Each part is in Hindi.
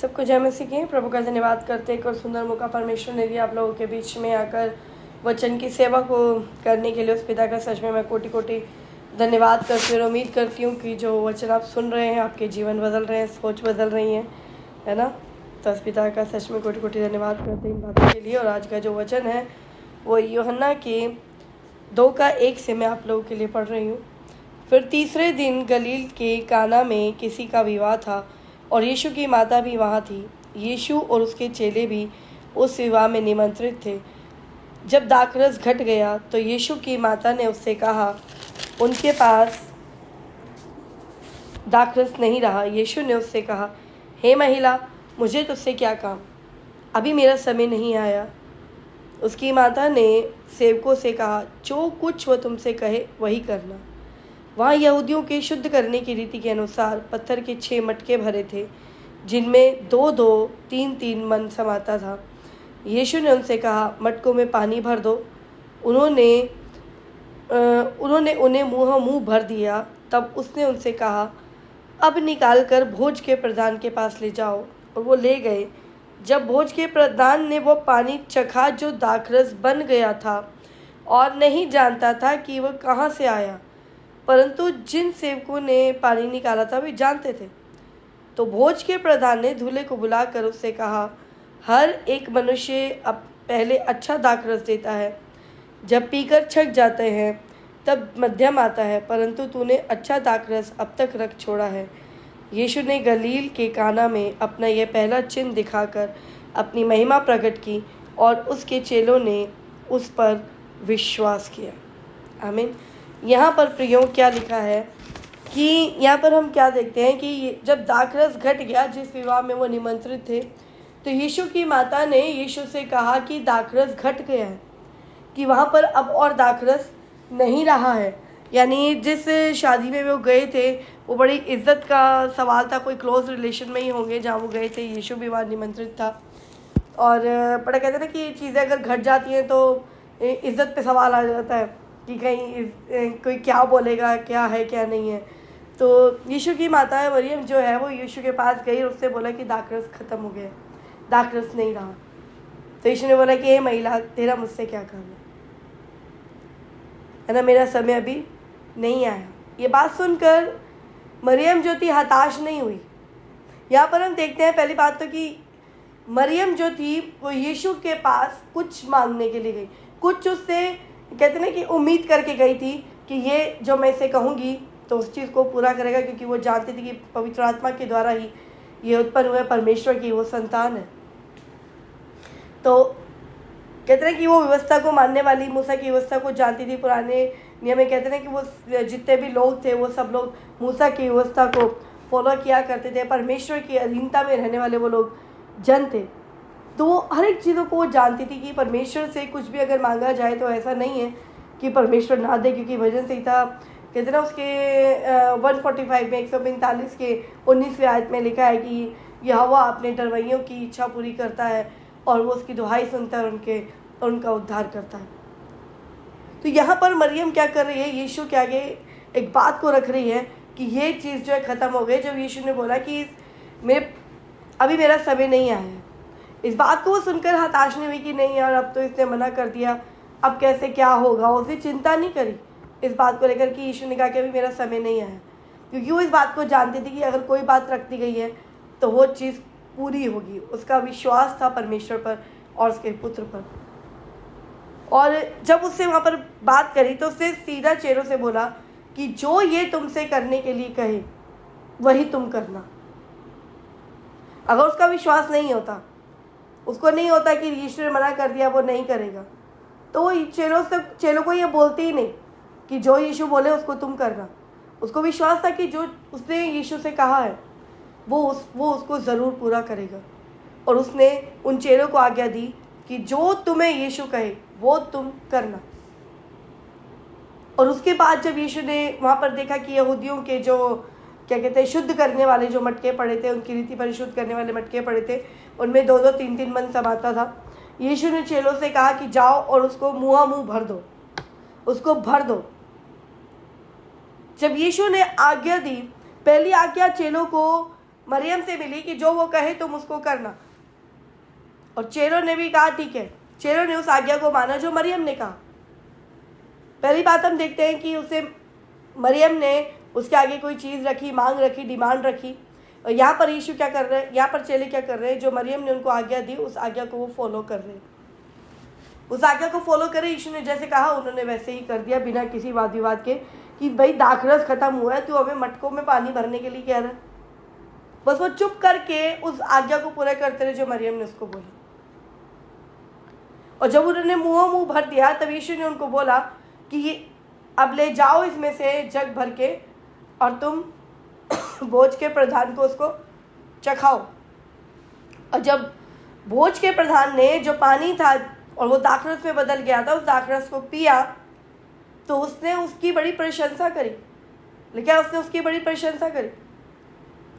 सबको जय मसीह की। प्रभु का धन्यवाद करते एक और सुंदर मौका परमेश्वर ने दिया आप लोगों के बीच में आकर वचन की सेवा को करने के लिए। उस पिता का सच में मैं कोटि कोटि धन्यवाद करती हूँ और उम्मीद करती हूँ कि जो वचन आप सुन रहे हैं आपके जीवन बदल रहे हैं, सोच बदल रही है ना। तो उस पिता का सच में कोटि कोटि धन्यवाद करते हैं इन बातों के लिए। और आज का जो वचन है वो यूहन्ना के 2:1 से मैं आप लोगों के लिए पढ़ रही हूँ। फिर तीसरे दिन गलील के काना में किसी का विवाह था और यीशु की माता भी वहाँ थी। यीशु और उसके चेले भी उस विवाह में निमंत्रित थे। जब दाखरस घट गया तो यीशु की माता ने उससे कहा, उनके पास दाखरस नहीं रहा। यीशु ने उससे कहा, हे महिला, मुझे तुझसे क्या काम? अभी मेरा समय नहीं आया। उसकी माता ने सेवकों से कहा, जो कुछ वो तुमसे कहे वही करना। वहाँ यहूदियों के शुद्ध करने की रीति के अनुसार पत्थर के 6 मटके भरे थे, जिनमें 2-2, 3-3 मन समाता था। यीशु ने उनसे कहा, मटकों में पानी भर दो। उन्होंने उन्हें मुँह भर दिया। तब उसने उनसे कहा, अब निकाल कर भोज के प्रधान के पास ले जाओ। और वो ले गए। जब भोज के प्रधान ने वो पानी चखा जो दाखरस बन गया था और नहीं जानता था कि वह कहाँ से आया, परंतु जिन सेवकों ने पानी निकाला था वे जानते थे। तो भोज के प्रधान ने दूल्हे को बुलाकर उससे कहा, हर एक मनुष्य अब पहले अच्छा दाखरस देता है, जब पीकर छक जाते हैं तब मध्यम आता है, परंतु तूने अच्छा दाखरस अब तक रख छोड़ा है। यीशु ने गलील के काना में अपना यह पहला चिन्ह दिखाकर अपनी महिमा प्रकट की और उसके चेलों ने उस पर विश्वास किया। आमीन। यहाँ पर प्रियो क्या लिखा है कि यहाँ पर हम क्या देखते हैं कि जब दाखरस घट गया, जिस विवाह में वो निमंत्रित थे, तो यीशु की माता ने यीशु से कहा कि दाखरस घट गया है, कि वहाँ पर अब और दाखरस नहीं रहा है। यानी जिस शादी में वो गए थे वो बड़ी इज्जत का सवाल था, कोई क्लोज रिलेशन में ही होंगे जहाँ वो गए थे। यीशु भी वहाँ निमंत्रित था। और बड़ा कहते हैं ना कि चीज़ें अगर घट जाती हैं तो इज्जत पे सवाल आ जाता है कि कहीं कोई क्या बोलेगा, क्या है क्या नहीं है। तो यीशु की माता है मरियम जो है वो यीशु के पास गई और उससे बोला कि दाखरस ख़त्म हो गया, दाखरस नहीं रहा। तो यीशु ने बोला कि हे महिला, तेरा मुझसे क्या काम है ना, मेरा समय अभी नहीं आया। ये बात सुनकर मरियम जो थी हताश नहीं हुई। यहाँ पर हम देखते हैं पहली बात तो कि मरियम जो थी वो यीशु के पास कुछ मांगने के लिए गई, कुछ उससे कहते ना कि उम्मीद करके गई थी कि ये जो मैं इसे कहूँगी तो उस चीज़ को पूरा करेगा, क्योंकि वो जानती थी कि पवित्र आत्मा के द्वारा ही ये उत्पन्न हुए परमेश्वर की वो संतान है। तो कहते हैं कि वो व्यवस्था को मानने वाली, मूसा की व्यवस्था को जानती थी। पुराने नियम में कहते हैं कि वो जितने भी लोग थे वो सब लोग मूसा की व्यवस्था को फॉलो किया करते थे। परमेश्वर की अधीनता में रहने वाले वो लोग जन थे। तो वो हर एक चीज़ों को वो जानती थी कि परमेश्वर से कुछ भी अगर मांगा जाए तो ऐसा नहीं है कि परमेश्वर ना दे, क्योंकि भजन संहिता कहते हैं ना उसके 145 में 145 के 19वें आयत में लिखा है कि यहोवा अपने डरवैयों की इच्छा पूरी करता है और वो उसकी दुहाई सुनता है और उनका उद्धार करता है। तो यहाँ पर मरियम क्या कर रही है, यीशु के आगे एक बात को रख रही है कि ये चीज़ जो है ख़त्म हो गई। जब यीशु ने बोला कि अभी मेरा समय नहीं आया है, इस बात को वो सुनकर हताश नहीं हुई कि नहीं यार अब तो इसने मना कर दिया, अब कैसे क्या होगा। उसने चिंता नहीं करी इस बात को लेकर कि यीशु ने कहा कि अभी मेरा समय नहीं आया, क्योंकि वो इस बात को जानती थी कि अगर कोई बात रख दी गई है तो वो चीज़ पूरी होगी। उसका विश्वास था परमेश्वर पर और उसके पुत्र पर। और जब उससे वहाँ पर बात करी तो उसने सीधा चेहरों से बोला कि जो ये तुमसे करने के लिए कहे वही तुम करना। अगर उसका विश्वास नहीं होता, उसको नहीं होता कि यीशु ने मना कर दिया वो नहीं करेगा, तो वो चेलों को ये बोलती ही नहीं कि जो यीशु बोले उसको तुम करना। उसको विश्वास था कि जो उसने यीशु से कहा है वो उसको ज़रूर पूरा करेगा। और उसने उन चेलों को आज्ञा दी कि जो तुम्हें यीशु कहे वो तुम करना। और उसके बाद जब यीशु ने वहाँ पर देखा कि यहूदियों के जो क्या कहते हैं शुद्ध करने वाले जो मटके पड़े थे, उनकी रीति परिशुद्ध करने वाले मटके पड़े थे, उनमें 2-2, 3-3 मन समाता था। यीशु ने चेलों से कहा कि जाओ और उसको मुँह भर दो, उसको भर दो। जब यीशु ने आज्ञा दी, पहली आज्ञा चेलों को मरियम से मिली कि जो वो कहे तुम उसको करना। और चेलों ने भी कहा ठीक है, चेलों ने उस आज्ञा को माना जो मरियम ने कहा। पहली बात हम देखते हैं कि उसे मरियम ने उसके आगे कोई चीज़ रखी, मांग रखी, डिमांड रखी। और यहाँ पर यीशु क्या कर रहे हैं, यहाँ पर चेले क्या कर रहे हैं, जो मरियम ने उनको आज्ञा दी उस आज्ञा को वो फॉलो कर रहे हैं। उस आज्ञा को फॉलो करे, यीशु ने जैसे कहा उन्होंने वैसे ही कर दिया, बिना किसी वाद विवाद के कि भाई दाखरस खत्म हुआ है, तू हमें मटकों में पानी भरने के लिए कह रहा है। बस वो चुप करके उस आज्ञा को पूरा करते रहे जो मरियम ने उसको बोला। और जब उन्होंने मुंह भर दिया तब यीशु ने उनको बोला कि अब ले जाओ इसमें से जग भर के और तुम भोज के प्रधान को उसको चखाओ। और जब भोज के प्रधान ने जो पानी था और वो दाखरस में बदल गया था, उस दाखरस को पिया तो उसने उसकी बड़ी प्रशंसा करी। लेकिन उसने उसकी बड़ी प्रशंसा करी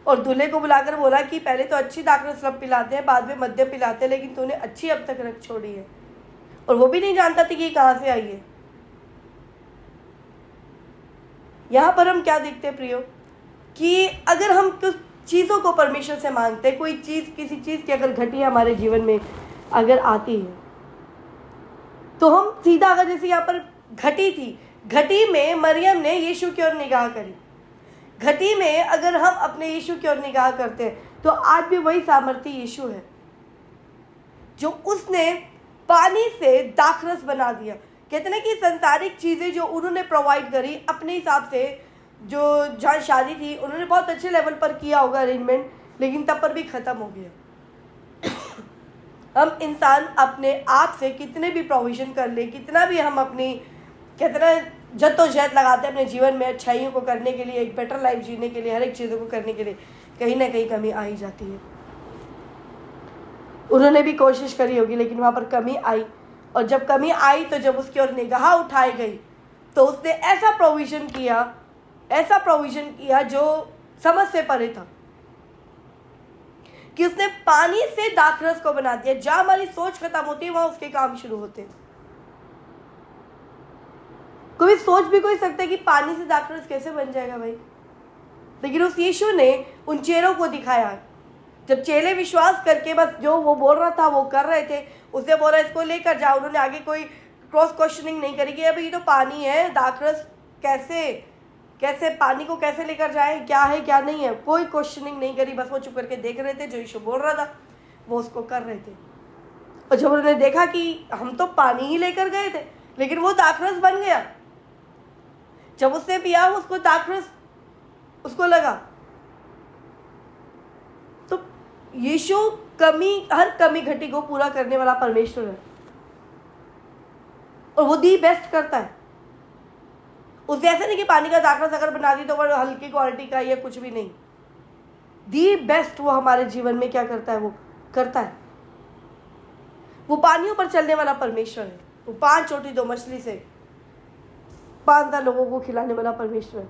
और दूल्हे को बुलाकर बोला कि पहले तो अच्छी दाखरस सब पिलाते हैं, बाद में मद्य पिलाते हैं, लेकिन तूने अच्छी अब तक रख छोड़ी है। और वो भी नहीं जानता था कि ये कहाँ से आई है। यहाँ पर हम क्या देखते हैं प्रियो, कि अगर हम कुछ चीज़ों को परमेश्वर से मांगते हैं, कोई चीज़, किसी चीज़ की अगर घटी हमारे जीवन में अगर आती है तो हम सीधा, अगर जैसे यहाँ पर घटी थी, घटी में मरियम ने यीशु की ओर निगाह करी। घटी में अगर हम अपने यीशु की ओर निगाह करते हैं तो आज भी वही सामर्थ्य यीशु है जो उसने पानी से दाखरस बना दिया। कहते हैं कि संसारिक चीज़ें जो उन्होंने प्रोवाइड करी अपने हिसाब से, जो जहाँ शादी थी उन्होंने बहुत अच्छे लेवल पर किया होगा अरेंजमेंट, लेकिन तब पर भी ख़त्म हो गया। हम इंसान अपने आप से कितने भी प्रोविज़न कर ले, कितना भी हम अपनी कहते हैं जद्दोजहद लगाते हैं अपने जीवन में अच्छाइयों को करने के लिए, एक बेटर लाइफ जीने के लिए, हर एक चीज़ों को करने के लिए, कहीं ना कहीं कमी आ ही जाती है। उन्होंने भी कोशिश करी होगी लेकिन वहाँ पर कमी आई। और जब कमी आई तो जब उसकी ओर निगाह उठाई गई तो उसने ऐसा प्रोविज़न किया जो समझ से परे था, कि उसने पानी से दाखरस को बना दिया। जहाँ हमारी सोच खत्म होती है वहाँ उसके काम शुरू होते हैं। कोई सोच भी कोई सकता है कि पानी से दाखरस कैसे बन जाएगा भाई, लेकिन उस यीशु ने उन चेलों को दिखाया। जब चेले विश्वास करके बस जो वो बोल रहा था वो कर रहे थे, उसने बोला इसको लेकर जाओ। उन्होंने आगे कोई क्रॉस क्वेश्चनिंग नहीं करी कि अभी ये तो पानी है, दाखरस कैसे पानी को कैसे लेकर जाए, क्या है क्या नहीं है, कोई क्वेश्चनिंग नहीं करी। बस वो चुप करके देख रहे थे, जो यीशु बोल रहा था वो उसको कर रहे थे। और जब उन्होंने देखा कि हम तो पानी ही लेकर गए थे लेकिन वो दाखरस बन गया, जब उसने पिया उसको दाखरस उसको लगा। तो यीशु हर कमी घटी को पूरा करने वाला परमेश्वर है और वो दी बेस्ट करता है। उसने ऐसा नहीं कि पानी का दाखरस अगर बना दी तो वो हल्की क्वालिटी का या कुछ भी नहीं, दी बेस्ट वो हमारे जीवन में क्या करता है, वो करता है। वो पानियों पर चलने वाला परमेश्वर है। वो 5 रोटी 2 मछली से 5,000 लोगों को खिलाने वाला परमेश्वर है।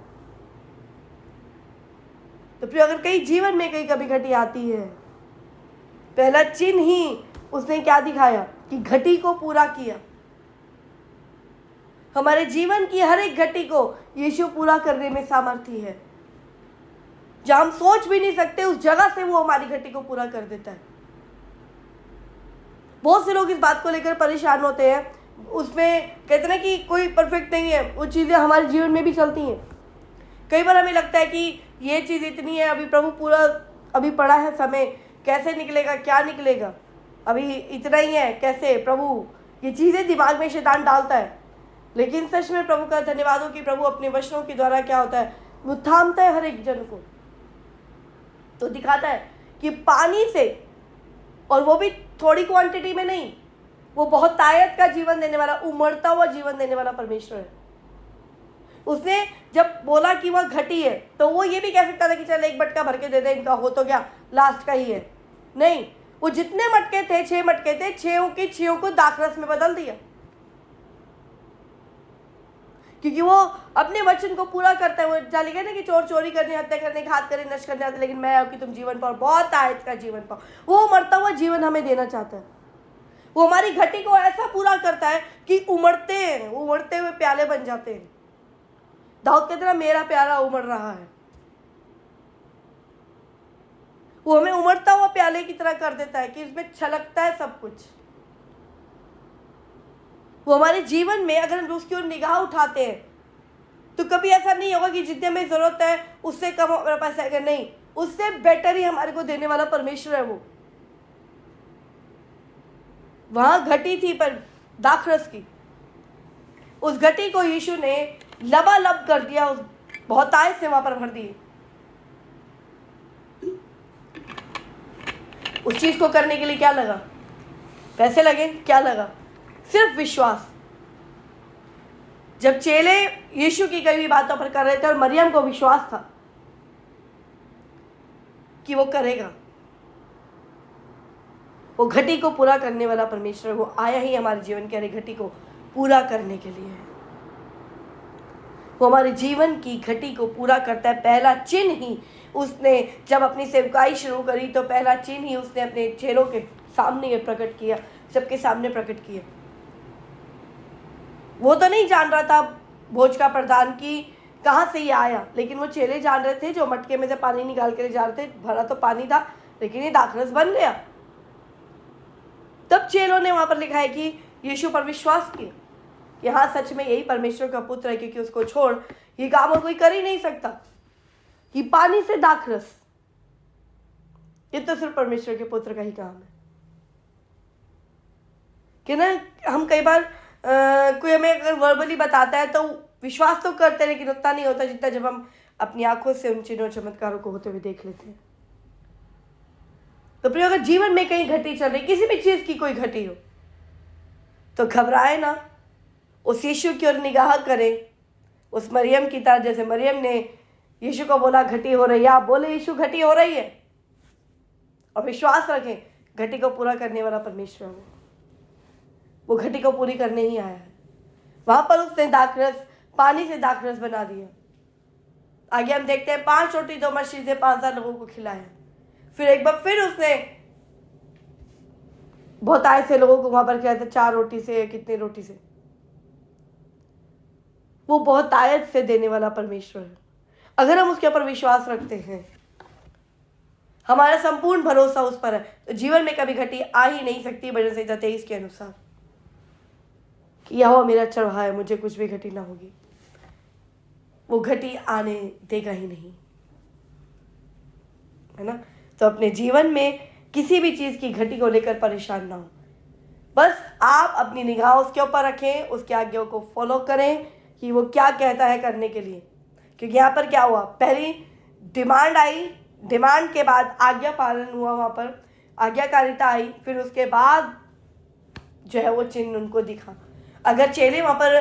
तो फिर अगर कहीं जीवन में कहीं कभी घटी आती है, पहला चिन्ह ही उसने क्या दिखाया कि घटी को पूरा किया। हमारे जीवन की हर एक घटी को यीशु पूरा करने में सामर्थ्य है। जहां हम सोच भी नहीं सकते उस जगह से वो हमारी घटी को पूरा कर देता है। बहुत से लोग इस बात को लेकर परेशान होते हैं, उसमें कहते हैं कि कोई परफेक्ट नहीं है। वो चीज़ें हमारे जीवन में भी चलती हैं। कई बार हमें लगता है कि ये चीज़ इतनी है, अभी प्रभु पूरा अभी पड़ा है समय, कैसे निकलेगा, क्या निकलेगा, अभी इतना ही है, कैसे प्रभु, ये चीज़ें दिमाग में शैतान डालता है। लेकिन सच में प्रभु का धन्यवाद हो कि प्रभु अपने वचनों के द्वारा क्या होता है, वो थामता है हर एक जन को। तो दिखाता है कि पानी से, और वो भी थोड़ी क्वांटिटी में नहीं, वो बहुत ताकत का जीवन देने वाला, उमड़ता हुआ जीवन देने वाला परमेश्वर है। उसने जब बोला कि वह घटी है तो वो ये भी कह सकता था कि चल एक मटका भर के दे दे, इनका हो तो क्या, लास्ट का ही है। नहीं, वो जितने मटके थे, 6 मटके थे, 6 को दाखरस में बदल दिया, क्योंकि वो अपने वचन को पूरा करता है। वो जहाँ लिखा है ना कि चोर चोरी करने, हत्या करने, घात करने, नष्ट करने आते, लेकिन मैं कि तुम जीवन पाओ, बहुत आयत का जीवन पाओ। वो मरता हुआ जीवन हमें देना चाहता है। वो हमारी घटी को ऐसा पूरा करता है कि उमड़ते हुए प्याले बन जाते हैं। दाऊद कहते ना, मेरा प्यारा उमड़ रहा है। वो हमें उमड़ता हुआ प्याले की तरह कर देता है कि इसमें छलकता है सब कुछ। वो हमारे जीवन में अगर हम उसकी ओर निगाह उठाते हैं तो कभी ऐसा नहीं होगा कि जितने हमें ज़रूरत है उससे कम हमारे पास आएगा, नहीं, उससे बेटर ही हमारे को देने वाला परमेश्वर है। वो वहाँ घटी थी पर दाखरस की, उस घटी को यीशु ने लबालब कर दिया, उस बहुतायत से वहाँ पर भर दिए। उस चीज़ को करने के लिए क्या लगा? पैसे लगे? क्या लगा? सिर्फ विश्वास। जब चेले यीशु की कई भी बातों पर कर रहे थे और मरियम को विश्वास था कि वो करेगा, वो घटी को पूरा करने वाला परमेश्वर, वो आया ही हमारे जीवन के घटी को पूरा करने के लिए है। वो हमारे जीवन की घटी को पूरा करता है। पहला चिन्ह ही उसने जब अपनी सेवकाई शुरू करी तो पहला चिन्ह ही उसने अपने चेलों के सामने ये प्रकट किया, सबके सामने प्रकट किया। वो तो नहीं जान रहा था भोज का प्रधान की कहाँ से ये आया, लेकिन वो चेले जान रहे थे जो मटके में से पानी निकाल के ले जा रहे थे। भरा तो पानी था लेकिन ये दाखरस बन गया। तब चेलों ने वहां पर लिखा है कि यीशु पर विश्वास किया कि हाँ, सच में यही परमेश्वर का पुत्र है, क्योंकि उसको छोड़ ये काम और कोई कर ही नहीं सकता कि पानी से दाखरस, ये तो सिर्फ परमेश्वर के पुत्र का ही काम है। कि ना, हम कई बार कोई हमें अगर वर्बली बताता है तो विश्वास तो करते हैं, लेकिन उतना नहीं होता जितना जब हम अपनी आंखों से उन चिन्हों चमत्कारों को होते हुए देख लेते हैं। तो प्रिय, अगर जीवन में कहीं घटी चल रही, किसी भी चीज की कोई घटी हो, तो घबराए ना, उस यीशु की ओर निगाह करें, उस मरियम की तरह। जैसे मरियम ने यीशु को बोला घटी हो रही है, आप बोले यीशु घटी हो रही है, और विश्वास रखें घटी को पूरा करने वाला परमेश्वर है। वो घटी को पूरी करने ही आया है। वहां पर उसने दाखरस, पानी से दाखरस बना दिया। आगे हम देखते हैं 5 रोटी 2 मछली से 5,000 लोगों को खिलाया। फिर एक बार फिर उसने बहुतायत से लोगों को वहां पर किया था, 4 रोटी से, कितनी रोटी से। वो बहुतायत से देने वाला परमेश्वर है। अगर हम उसके ऊपर विश्वास रखते हैं, हमारा संपूर्ण भरोसा उस पर है, तो जीवन में कभी घटी आ ही नहीं सकती। भजन संहिता 23 के अनुसार कि यहोवा मेरा चरवाहा है, मुझे कुछ भी घटी ना होगी। वो घटी आने देगा ही नहीं, है ना। तो अपने जीवन में किसी भी चीज की घटी को लेकर परेशान ना हो, बस आप अपनी निगाह उसके ऊपर रखें, उसकी आज्ञाओं को फॉलो करें कि वो क्या कहता है करने के लिए। क्योंकि यहाँ पर क्या हुआ, पहली डिमांड आई, डिमांड के बाद आज्ञा पालन हुआ, वहां पर आज्ञाकारिता आई, फिर उसके बाद जो है वो चिन्ह उनको दिखा। अगर चेले वहां पर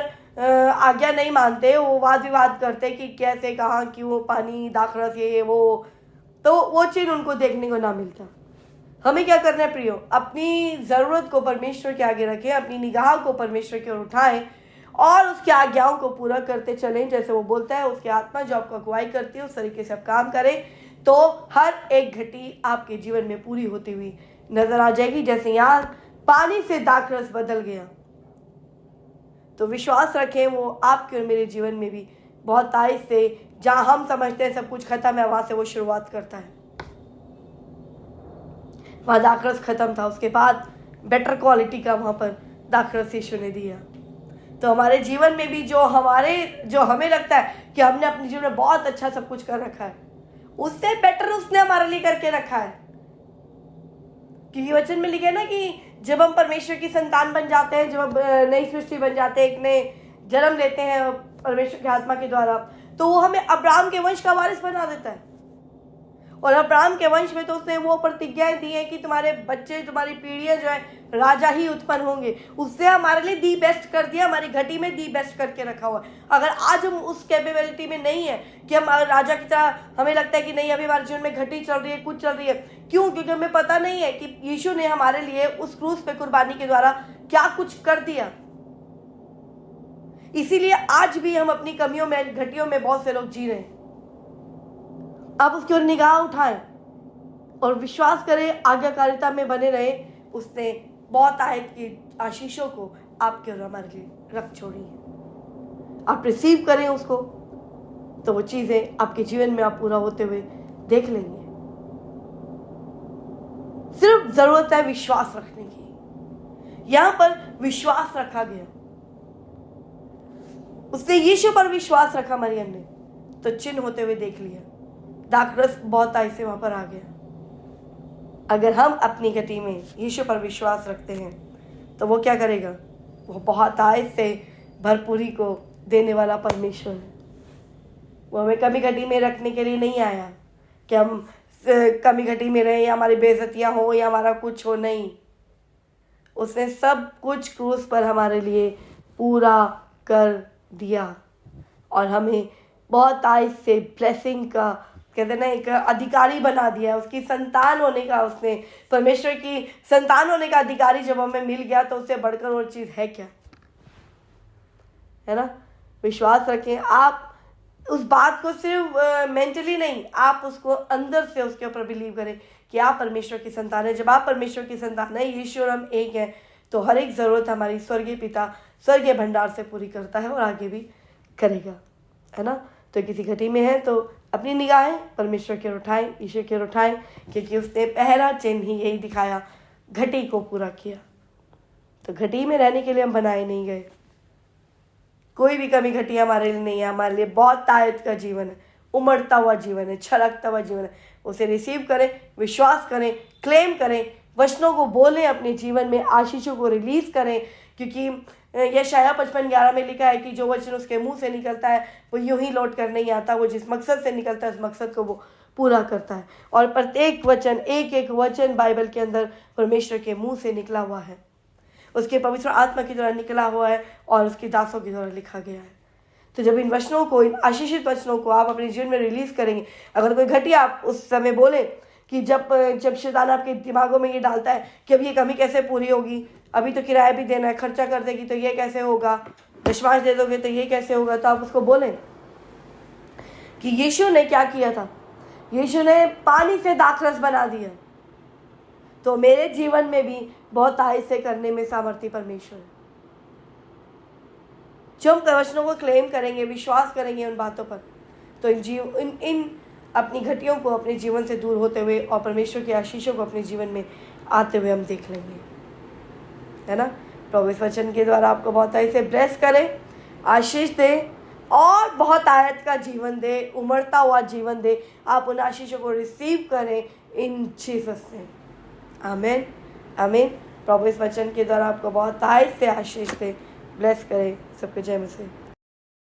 आज्ञा नहीं मानते, वो वाद विवाद करते कि कैसे, कहाँ, क्यों, पानी, दाखरस, ये वो, तो वो चिन्ह उनको देखने को ना मिलता। हमें क्या करना है प्रियो, अपनी ज़रूरत को परमेश्वर के आगे रखें, अपनी निगाह को परमेश्वर की ओर उठाएं और उसकी आज्ञाओं को पूरा करते चलें। जैसे वो बोलता है, उसकी आत्मा जो आपको अगुवाई करती है, उस तरीके से आप काम करें, तो हर एक घटी आपके जीवन में पूरी होती हुई नजर आ जाएगी। जैसे यहाँ पानी से दाखरस बदल गया, तो विश्वास रखें वो आपके और मेरे जीवन में भी बहुत ताइज से, जहां हम समझते हैं सब कुछ खत्म है, वहां से वो शुरुआत करता है। वहां दाखरस खत्म था, उसके बाद बेटर क्वालिटी का वहां पर दाखरस यीशु ने दिया। तो हमारे जीवन में भी जो हमें लगता है कि हमने अपने जीवन में बहुत अच्छा सब कुछ कर रखा है, उससे बेटर उसने हमारे लिए करके रखा है। क्योंकि वचन में लिखे ना कि जब हम परमेश्वर की संतान बन जाते हैं, जब हम नई सृष्टि बन जाते हैं, एक नए जन्म लेते हैं परमेश्वर की आत्मा के द्वारा, तो वो हमें अब्राहम के वंश का वारिस बना देता है। और अब्राहम के वंश में तो उसने वो प्रतिज्ञाएं दी हैं कि तुम्हारे बच्चे, तुम्हारी पीढ़ियां जो है राजा ही उत्पन्न होंगे। उसने हमारे लिए दी बेस्ट कर दिया, हमारी घटी में दी बेस्ट करके रखा हुआ है। अगर आज हम उस कैपेबिलिटी में नहीं है कि हम राजा की तरह, हमें लगता है कि नहीं अभी हमारे जीवन में घटी चल रही है, कुछ चल रही है, क्यों? क्योंकि हमें पता नहीं है कि यीशु ने हमारे लिए उस क्रूस पे कुर्बानी के द्वारा क्या कुछ कर दिया। इसीलिए आज भी हम अपनी कमियों में, घटियों में बहुत से लोग जी रहे हैं। आप उसकी ओर निगाह उठाएं और विश्वास करें, आज्ञाकारिता में बने रहे। उसने बहुत आयत की आशीषों को आपके और हमारे लिए रख छोड़ी है। आप रिसीव करें उसको, तो वो चीजें आपके जीवन में आप पूरा होते हुए देख लेंगे। सिर्फ जरूरत है विश्वास रखने की। यहां पर विश्वास रखा गया, उसने यीशु पर विश्वास रखा मरियम ने, तो चिन्ह होते हुए देख लिया। दाखरस बहुत आय से वहां पर आ गया। अगर हम अपनी घटी में यीशु पर विश्वास रखते हैं तो वो क्या करेगा? वो बहुत आय से भरपूरी को देने वाला परमेश्वर है। वो हमें कमी घटी में रखने के लिए नहीं आया कि हम कमी घटी में रहे या हमारी बेइज्जतियां हो या हमारा कुछ हो, नहीं। उसने सब कुछ क्रूस पर हमारे लिए पूरा कर दिया और हमें बहुत आय से ब्लेसिंग का, कहते ना, एक अधिकारी बना दिया। उसकी संतान होने का, उसने परमेश्वर की संतान होने का अधिकारी जब हमें मिल गया तो उससे बढ़कर और चीज़ है क्या, है ना? विश्वास रखें। आप उस बात को सिर्फ मेंटली नहीं, आप उसको अंदर से उसके ऊपर बिलीव करें कि आप परमेश्वर की संतान है। जब आप परमेश्वर की संतान है, यीशु और हम एक हैं, तो हर एक ज़रूरत हमारी स्वर्गीय पिता स्वर्गीय भंडार से पूरी करता है और आगे भी करेगा, है ना? तो किसी घटी में है तो अपनी निगाहें परमेश्वर की ओर उठाएं, ईश्वर की ओर उठाएं, क्योंकि उसने पहला चिन्ह ही यही दिखाया, घटी को पूरा किया। तो घटी में रहने के लिए हम बनाए नहीं गए। कोई भी कमी घटी हमारे लिए नहीं है, हमारे लिए बहुत तायत का जीवन है, उमड़ता हुआ जीवन है, छलकता हुआ जीवन है। उसे रिसीव करें, विश्वास करें, क्लेम करें, वचनों को बोलें, अपने जीवन में आशीषों को रिलीज करें, क्योंकि यशायाह 55:11 में लिखा है कि जो वचन उसके मुंह से निकलता है वो यूं ही लौट कर नहीं आता, वो जिस मकसद से निकलता है उस मकसद को वो पूरा करता है। और प्रत्येक वचन, एक एक वचन बाइबल के अंदर परमेश्वर के मुंह से निकला हुआ है, उसके पवित्र आत्मा के द्वारा निकला हुआ है और उसके दासों के द्वारा लिखा गया है। तो जब इन वचनों को, इन आशीषित वचनों को आप अपने जीवन में रिलीज करेंगे, अगर कोई घटिया आप उस समय बोले कि जब शैतान आपके दिमागों में ये डालता है कि अब ये कमी कैसे पूरी होगी, अभी तो किराया भी देना है, खर्चा कर देगी तो ये कैसे होगा, विश्वास दे दोगे तो ये कैसे होगा, तो आप उसको बोलें कि यीशु ने क्या किया था। यीशु ने पानी से दाखरस बना दिया, तो मेरे जीवन में भी बहुत आय से करने में सामर्थ्य परमेश्वर है। जो हम वचनों को क्लेम करेंगे, विश्वास करेंगे उन बातों पर, तो इन अपनी घटियों को अपने जीवन से दूर होते हुए और परमेश्वर के आशीषों को अपने जीवन में आते हुए हम देख लेंगे, है ना? प्रभु इस वचन के द्वारा आपको बहुत आय से ब्लेस करे, आशीष दे और बहुत आयत का जीवन दे, उमड़ता हुआ जीवन दे। आप उन आशीषों को रिसीव करें इन जीसस से। आमीन, आमीन। प्रभु इस वचन के द्वारा आपको बहुत आयत से आशीष दे, ब्लेस करे। सबको जय मसीह।